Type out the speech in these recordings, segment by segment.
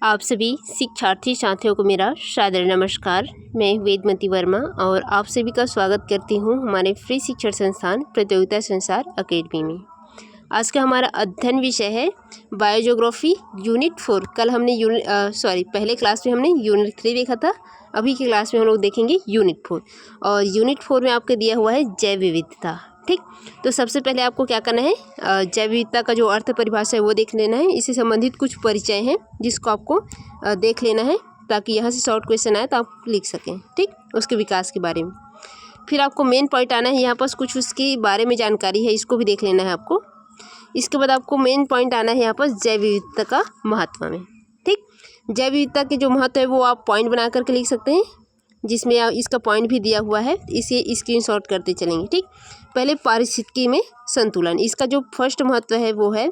आप सभी शिक्षार्थी साथियों को मेरा सादर नमस्कार। मैं वेदमती वर्मा और आप सभी का स्वागत करती हूं हमारे फ्री शिक्षण संस्थान प्रतियोगिता संसार अकेडमी में। आज का हमारा अध्ययन विषय है बायोज्योग्राफी यूनिट 4। कल हमने पहले क्लास में हमने यूनिट 3 देखा था। अभी की क्लास में हम लोग देखेंगे यूनिट 4 और यूनिट 4 में आपको दिया हुआ है जैव विविधता। ठीक, तो सबसे पहले आपको क्या करना है, जैव विविधता का जो अर्थ परिभाषा है वो देख लेना है। इससे संबंधित कुछ परिचय हैं जिसको आपको देख लेना है ताकि यहाँ से शॉर्ट क्वेश्चन आए तो आप लिख सकें। ठीक, उसके विकास के बारे में। फिर आपको मेन पॉइंट आना है, यहाँ पर कुछ उसके बारे में जानकारी है, इसको भी देख लेना है आपको। इसके बाद आपको मेन पॉइंट आना है यहाँ पर जैव विविधता का महत्व में। ठीक, जैव विविधता के जो महत्व है वो आप पॉइंट बना करके लिख सकते हैं, जिसमें इसका पॉइंट भी दिया हुआ है, इसे स्क्रीनशॉट करते चलेंगे। ठीक, पहले पारिस्थितिकी में संतुलन, इसका जो फर्स्ट महत्व है वो है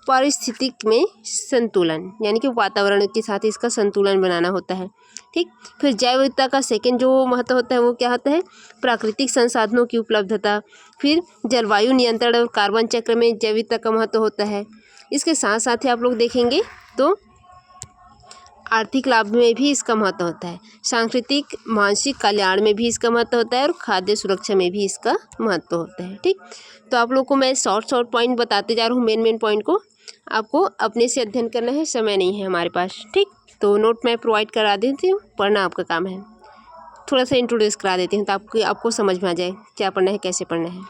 पारिस्थितिक में संतुलन, यानी कि वातावरण के साथ इसका संतुलन बनाना होता है। ठीक, फिर जैव विविधता का सेकंड जो महत्व होता है वो क्या होता है, प्राकृतिक संसाधनों की उपलब्धता। फिर जलवायु नियंत्रण और कार्बन चक्र में जैव विविधता का महत्व होता है। इसके साथ साथ ही आप लोग देखेंगे तो आर्थिक लाभ में भी इसका महत्व होता है, सांस्कृतिक मानसिक कल्याण में भी इसका महत्व होता है और खाद्य सुरक्षा में भी इसका महत्व होता है। ठीक, तो आप लोगों को मैं शॉर्ट पॉइंट बताते जा रहा हूँ, मेन पॉइंट को आपको अपने से अध्ययन करना है, समय नहीं है हमारे पास। ठीक, तो नोट मैं प्रोवाइड करा देती हूँ, पढ़ना आपका काम है। थोड़ा सा इंट्रोड्यूस करा देती हूँ तो आपको समझ में आ जाए क्या पढ़ना है, कैसे पढ़ना है।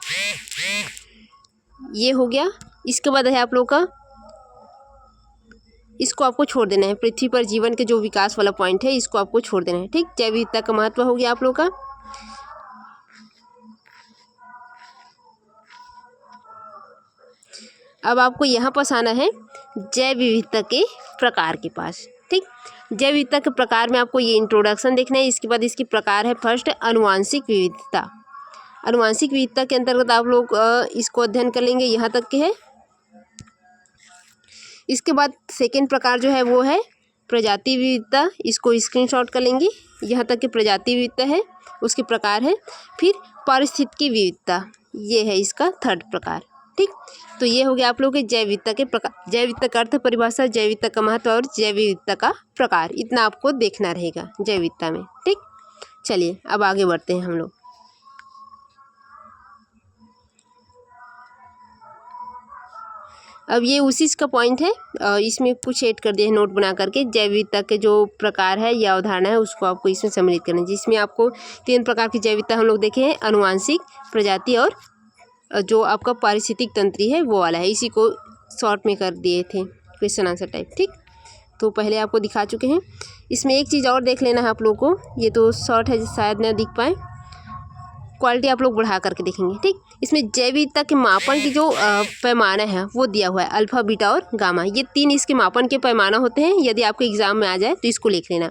ये हो गया। इसके बाद है आप लोग का, इसको आपको छोड़ देना है, पृथ्वी पर जीवन के जो विकास वाला पॉइंट है इसको आपको छोड़ देना है। ठीक, जैव विविधता का महत्व हो गया आप लोग का। अब आपको यहाँ पास आना है जैव विविधता के प्रकार के पास। ठीक, जैव विविधता के प्रकार में आपको ये इंट्रोडक्शन देखना है। इसके बाद इसके प्रकार है फर्स्ट अनुवांशिक विविधता। अनुवांशिक विविधता के अंतर्गत आप लोग इसको अध्ययन कर लेंगे, यहाँ तक के है। इसके बाद सेकेंड प्रकार जो है वो है प्रजाति विविधता, इसको स्क्रीनशॉट कर लेंगे, यहाँ तक कि प्रजाति विविधता है, उसके प्रकार है। फिर पारिस्थितिकी विविधता, ये है इसका थर्ड प्रकार। ठीक, तो ये हो गया आप लोगों के जैव विविधता के प्रकार, जैव विविधता का अर्थ परिभाषा, जैव विविधता का महत्व और जैव विविधता का प्रकार, इतना आपको देखना रहेगा जैव विविधता में। ठीक, चलिए अब आगे बढ़ते हैं हम लोग। अब ये उसी का पॉइंट है, इसमें कुछ ऐड कर दिया है नोट बना करके। जैव विविधता के जो प्रकार है या अवधारणा है उसको आपको इसमें सम्मिलित करना है, जिसमें आपको 3 प्रकार की जैव विविधता हम लोग देखे हैं, अनुवांशिक, प्रजाति और जो आपका पारिस्थितिक तंत्री है वो वाला है। इसी को शॉर्ट में कर दिए थे क्वेश्चन आंसर टाइप। ठीक, तो पहले आपको दिखा चुके हैं। इसमें एक चीज़ और देख लेना है आप लोगों को, ये तो शॉर्ट है शायद ना दिख पाए, क्वालिटी आप लोग बढ़ा करके देखेंगे। ठीक, इसमें जैव विविधता के मापन की जो पैमाना है वो दिया हुआ है, अल्फा, बीटा और गामा, ये 3 इसके मापन के पैमाना होते हैं। यदि आपके एग्जाम में आ जाए तो इसको लिख लेना।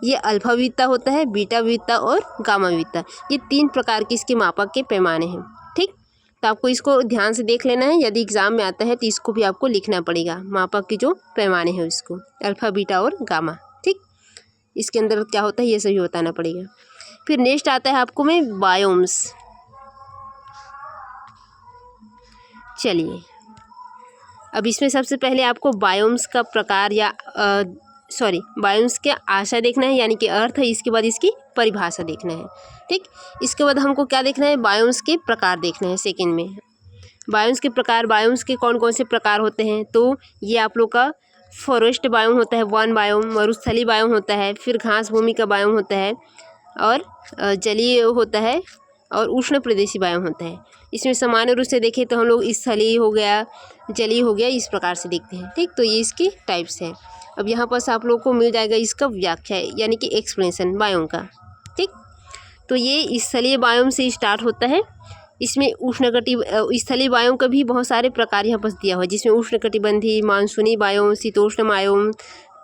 ये अल्फा विविधता होता है, बीटा विविधता और गामा विविधता, ये 3 प्रकार के इसके मापक के पैमाने हैं। ठीक, तो आपको इसको ध्यान से देख लेना है, यदि एग्जाम में आता है तो इसको भी आपको लिखना पड़ेगा, मापक के जो पैमाने हैं उसको, अल्फा, बीटा और गामा। ठीक, इसके अंदर क्या होता है ये सभी बताना पड़ेगा। फिर नेक्स्ट आता है आपको में बायोम्स। चलिए अब इसमें सबसे पहले आपको बायोम्स का प्रकार या बायोम्स के आशय देखना है, यानी कि अर्थ है। इसके बाद इसकी परिभाषा देखना है। ठीक, इसके बाद हमको क्या देखना है, बायोम्स के प्रकार देखना है। सेकंड में बायोम्स के प्रकार, बायोम्स के कौन कौन से प्रकार होते हैं, तो ये आप लोग का फॉरेस्ट बायोम होता है, वन बायोम, मरुस्थलीय बायोम होता है, फिर घास भूमि का बायोम होता है और जलीय होता है और उष्ण प्रदेशीय बायोम होता है। इसमें सामान्य रूप से देखें तो हम लोग स्थलीय हो गया, जलीय हो गया, इस प्रकार से देखते हैं। ठीक, तो ये इसकी टाइप्स है। अब यहाँ पर आप लोग को मिल जाएगा इसका व्याख्या, यानी कि एक्सप्लेनेशन बायोम का। ठीक, तो ये स्थलीय बायोम से स्टार्ट होता है। इसमें स्थलीय बायोम का भी बहुत सारे प्रकार यहाँ पर दिया हुआ है, जिसमें उष्णकटिबंधीय, मानसूनी बायोम, शीतोष्ण बायोम,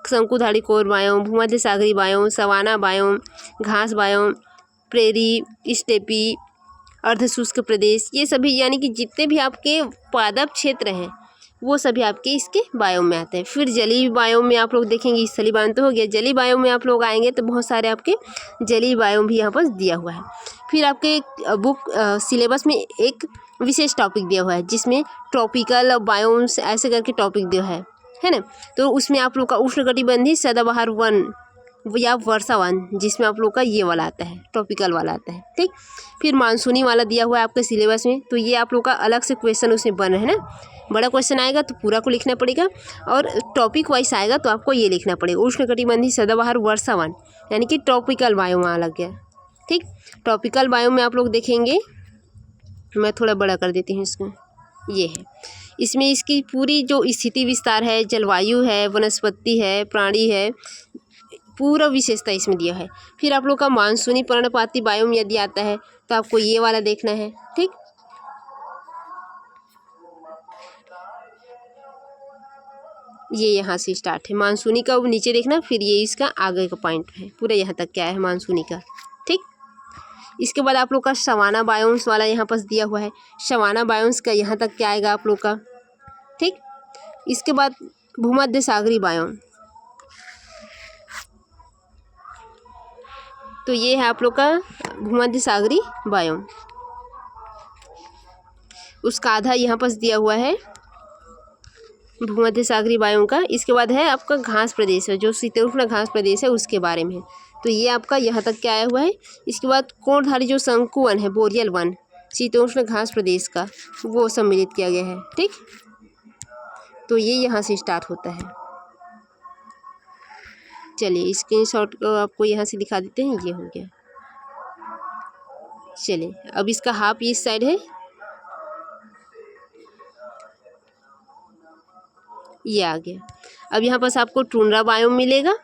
शंकुधारी कोर बायोम, भूमध्य सागरीय बायोम, सवाना बायोम, घास बायोम, प्रेरी, स्टेपी, अर्धशुष्क प्रदेश, ये सभी यानी कि जितने भी आपके पादप क्षेत्र हैं वो सभी आपके इसके बायोम में आते हैं। फिर जलीय बायोम में आप लोग देखेंगे, स्थलीय बायोम तो हो गया, जलीय बायोम में आप लोग आएंगे तो बहुत सारे आपके जलीय बायोम भी यहाँ पर दिया हुआ है। फिर आपके बुक सिलेबस में एक विशेष टॉपिक दिया हुआ है जिसमें ट्रॉपिकल बायोम्स ऐसे करके टॉपिक दिया है। है ना। तो उसमें आप लोग का उष्णकटिबंधीय सदाबहार वन या वर्षा वन, जिसमें आप लोग का ये वाला आता है, ट्रॉपिकल वाला आता है, ठीक। फिर मानसूनी वाला दिया हुआ है आपके सिलेबस में, तो ये आप लोग का अलग से क्वेश्चन उसमें बन है ना। बड़ा क्वेश्चन आएगा तो पूरा को लिखना पड़ेगा, और टॉपिक वाइज आएगा तो आपको ये लिखना पड़ेगा, उष्णकटिबंधीय सदाबहार वर्षा वन, यानी कि ट्रॉपिकल बायो वहाँ लग गया, ठीक। ट्रॉपिकल बायो में आप लोग देखेंगे, मैं थोड़ा बड़ा कर देती हूँ इसको, ये है। इसमें इसकी पूरी जो स्थिति विस्तार है, जलवायु है, वनस्पति है, प्राणी है, पूरा विशेषता इसमें दिया है। फिर आप लोग का मानसूनी पर्णपाती बायोम यदि आता है तो आपको ये वाला देखना है, ठीक। ये यहाँ से स्टार्ट है मानसूनी का, वो नीचे देखना, फिर ये इसका आगे का पॉइंट है, पूरा यहाँ तक क्या है मानसूनी का, ठीक। इसके बाद आप लोग का सवाना बायोम्स वाला यहाँ पास दिया हुआ है, सवाना बायोम्स का यहाँ तक क्या आएगा आप लोग का, ठीक। इसके बाद भूमध्य सागरी बायोम, तो ये है आप लोग का भूमध्य सागरी बायोम, उसका आधा यहाँ पास दिया हुआ है भूमध्य सागरी बायोम का। इसके बाद है आपका घास प्रदेश है, जो शीतोष्ण घास प्रदेश है उसके बारे में है, तो ये आपका यहाँ तक क्या आया हुआ है। इसके बाद कोणधारी जो शंकु वन है, बोरियल वन, शीतोष्ण घास प्रदेश का, वो सम्मिलित किया गया है, ठीक। तो ये यहाँ से स्टार्ट होता है। चलिए स्क्रीनशॉट को आपको यहाँ से दिखा देते हैं, ये हो गया। चलिए अब इसका हाफ इस साइड है, ये आ गया। अब यहाँ पास आपको टुंड्रा बायोम मिलेगा,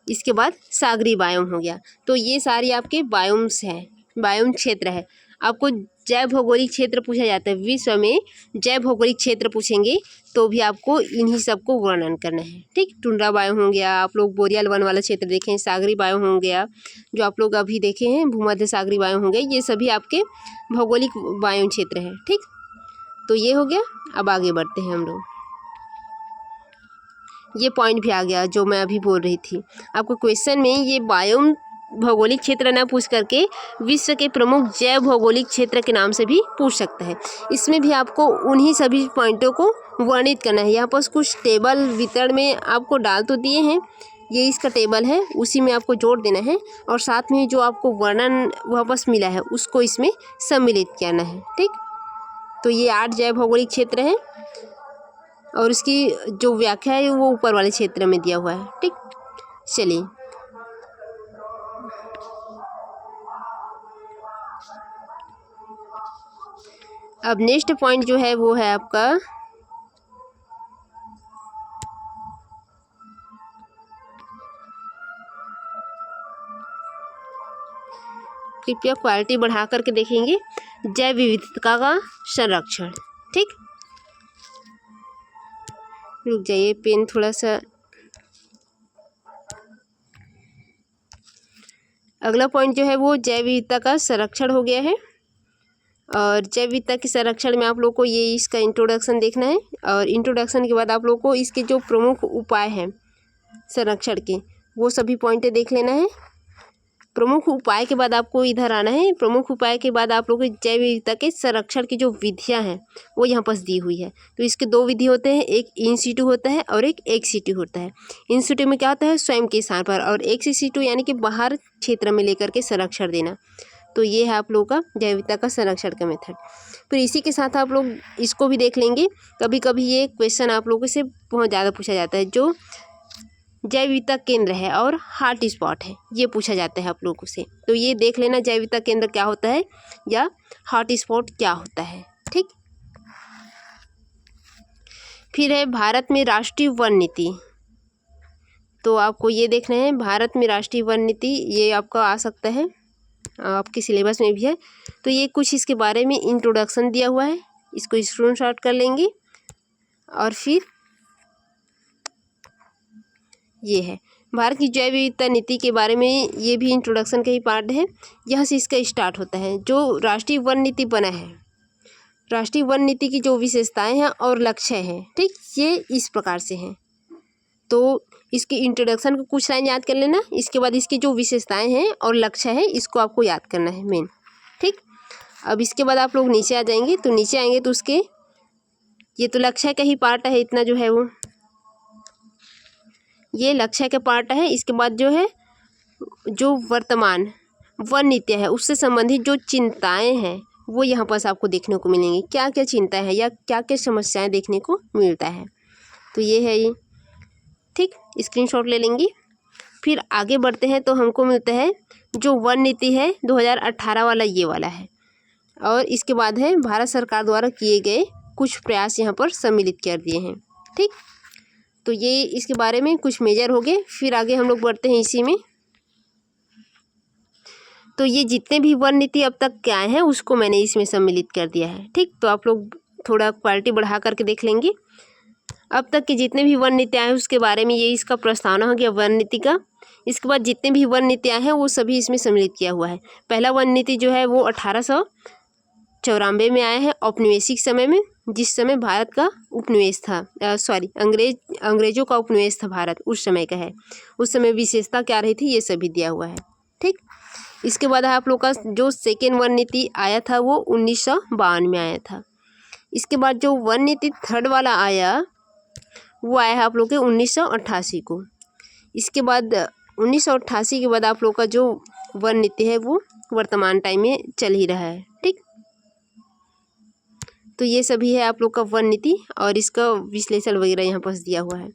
इसके बाद सागरी बायोम हो गया। तो ये सारी आपके बायोम्स हैं, बायोम क्षेत्र है। आपको जैव भौगोलिक क्षेत्र पूछा जाता है, विश्व में जैव भौगोलिक क्षेत्र पूछेंगे तो भी आपको इन्हीं सबको वर्णन करना है, ठीक। टुंड्रा बायोम हो गया, आप लोग बोरियल वन वाला क्षेत्र देखें, सागरी बायोम हो गया, जो आप लोग अभी देखे हैं भूमध्य सागरी बायोम हो गया, ये सभी आपके भौगोलिक बायोम क्षेत्र है, ठीक। तो ये हो गया। अब आगे बढ़ते हैं हम लोग, ये पॉइंट भी आ गया जो मैं अभी बोल रही थी। आपको क्वेश्चन में ये बायोम भौगोलिक क्षेत्र न पूछ करके विश्व के प्रमुख जैव भौगोलिक क्षेत्र के नाम से भी पूछ सकता है। इसमें भी आपको उन्हीं सभी पॉइंटों को वर्णित करना है। यहाँ पर कुछ टेबल वितरण में आपको डाल तो दिए हैं, ये इसका टेबल है, उसी में आपको जोड़ देना है, और साथ में जो आपको वर्णन वापस मिला है उसको इसमें सम्मिलित करना है, ठीक। तो ये 8 जैव भौगोलिक क्षेत्र है, और इसकी जो व्याख्या है वो ऊपर वाले क्षेत्र में दिया हुआ है, ठीक। चलिए अब नेक्स्ट पॉइंट जो है वो है आपका कृपया क्वालिटी बढ़ा करके देखेंगे, जैव विविधता का संरक्षण, ठीक। रुक जाइए, पेन थोड़ा सा। अगला पॉइंट जो है वो जैव विविधता का संरक्षण हो गया है, और जैव विविधता के संरक्षण में आप लोग को ये इसका इंट्रोडक्शन देखना है, और इंट्रोडक्शन के बाद आप लोग को इसके जो प्रमुख उपाय हैं संरक्षण के वो सभी पॉइंटें देख लेना है। प्रमुख उपाय के बाद आपको इधर आना है, प्रमुख उपाय के बाद आप लोग को जैव विविधता के संरक्षण की जो विधियां हैं वो यहाँ पर दी हुई है। तो इसके 2 विधि होते हैं, एक इन सिटू होता है और एक एक्स सिटू होता है। इन सिटू में क्या होता है, स्वयं के स्थान पर, और एक्स सिटू यानी कि बाहर क्षेत्र में लेकर के संरक्षण देना। तो ये है आप लोगों का जैव विविधता का संरक्षण का मेथड। फिर इसी के साथ आप लोग इसको भी देख लेंगे, कभी कभी ये क्वेश्चन आप लोगों से बहुत ज़्यादा पूछा जाता है, जो जैव विविधता केंद्र है और हॉट स्पॉट है, ये पूछा जाता है आप लोगों से। तो ये देख लेना जैव विविधता केंद्र क्या होता है या हॉट स्पॉट क्या होता है, ठीक। फिर है भारत में राष्ट्रीय वन नीति, तो आपको ये देखना है भारत में राष्ट्रीय वन नीति, ये आपका आ सकता है, आपके सिलेबस में भी है। तो ये कुछ इसके बारे में इंट्रोडक्शन दिया हुआ है, इसको स्क्रीनशॉट कर लेंगे, और फिर ये है भारत की जैव विविधता नीति के बारे में, ये भी इंट्रोडक्शन का ही पार्ट है, यहाँ से इसका स्टार्ट होता है। जो राष्ट्रीय वन नीति बना है, राष्ट्रीय वन नीति की जो विशेषताएं हैं और लक्ष्य हैं, ठीक, ये इस प्रकार से हैं। तो इसकी इंट्रोडक्शन को कुछ लाइन याद कर लेना, इसके बाद इसकी जो विशेषताएं हैं और लक्ष्य है इसको आपको याद करना है मेन, ठीक। अब इसके बाद आप लोग नीचे आ जाएंगे, तो नीचे आएंगे तो उसके ये तो लक्ष्य का ही पार्ट है, इतना जो है वो ये लक्ष्य के पार्ट है। इसके बाद जो है जो वर्तमान वन नीति है उससे संबंधित जो चिंताएं हैं वो यहाँ पर आपको देखने को मिलेंगी। क्या क्या चिंता है या क्या क्या समस्याएं देखने को मिलता है, तो ये है ये। ठीक, स्क्रीनशॉट ले लेंगी। फिर आगे बढ़ते हैं तो हमको मिलता है जो वन नीति है 2018 वाला, ये वाला है। और इसके बाद है भारत सरकार द्वारा किए गए कुछ प्रयास यहाँ पर सम्मिलित कर दिए हैं। ठीक, तो ये इसके बारे में कुछ मेजर हो गए। फिर आगे हम लोग बढ़ते हैं इसी में। तो ये जितने भी वन नीति अब तक क्या हैं उसको मैंने इसमें सम्मिलित कर दिया है। ठीक, तो आप लोग थोड़ा क्वालिटी बढ़ा करके देख लेंगे। अब तक के जितने भी वन नीतियाँ हैं उसके बारे में ये इसका प्रस्तावना हो गया वन नीति का। इसके बाद जितने भी वन नीतियाँ हैं वो सभी इसमें सम्मिलित किया हुआ है। पहला वन नीति जो है वो 1894 में आया है, औपनिवेशिक समय में, जिस समय भारत का उपनिवेश था, अंग्रेजों का उपनिवेश था भारत, उस समय का है। उस समय विशेषता क्या रही थी ये सभी दिया हुआ है। ठीक, इसके बाद आप लोग का जो सेकेंड वन नीति आया था वो 1952 में आया था। इसके बाद जो वन नीति थर्ड वाला आया वो आया है आप लोग के 1988 को। इसके बाद 1988 के बाद आप लोग का जो वन नीति है वो वर्तमान टाइम में चल ही रहा है। ठीक, तो ये सभी है आप लोग का वन नीति और इसका विश्लेषण वगैरह यहाँ पर दिया हुआ है।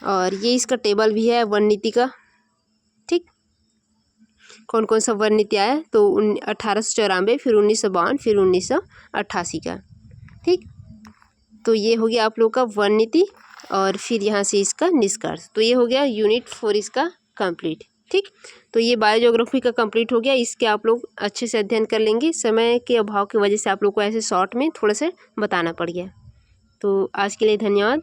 और ये इसका टेबल भी है वन नीति का। ठीक, कौन कौन सा वन नीति आया, तो 1894, फिर 1952, फिर 1988 का। ठीक, तो ये हो गया आप लोग का वन नीति और फिर यहाँ से इसका निष्कर्ष। तो ये हो गया यूनिट 4 इसका कंप्लीट। ठीक, तो ये बायोज्योग्राफी का कंप्लीट हो गया। इसके आप लोग अच्छे से अध्ययन कर लेंगे। समय के अभाव की वजह से आप लोग को ऐसे शॉर्ट में थोड़ा सा बताना पड़ गया। तो आज के लिए धन्यवाद।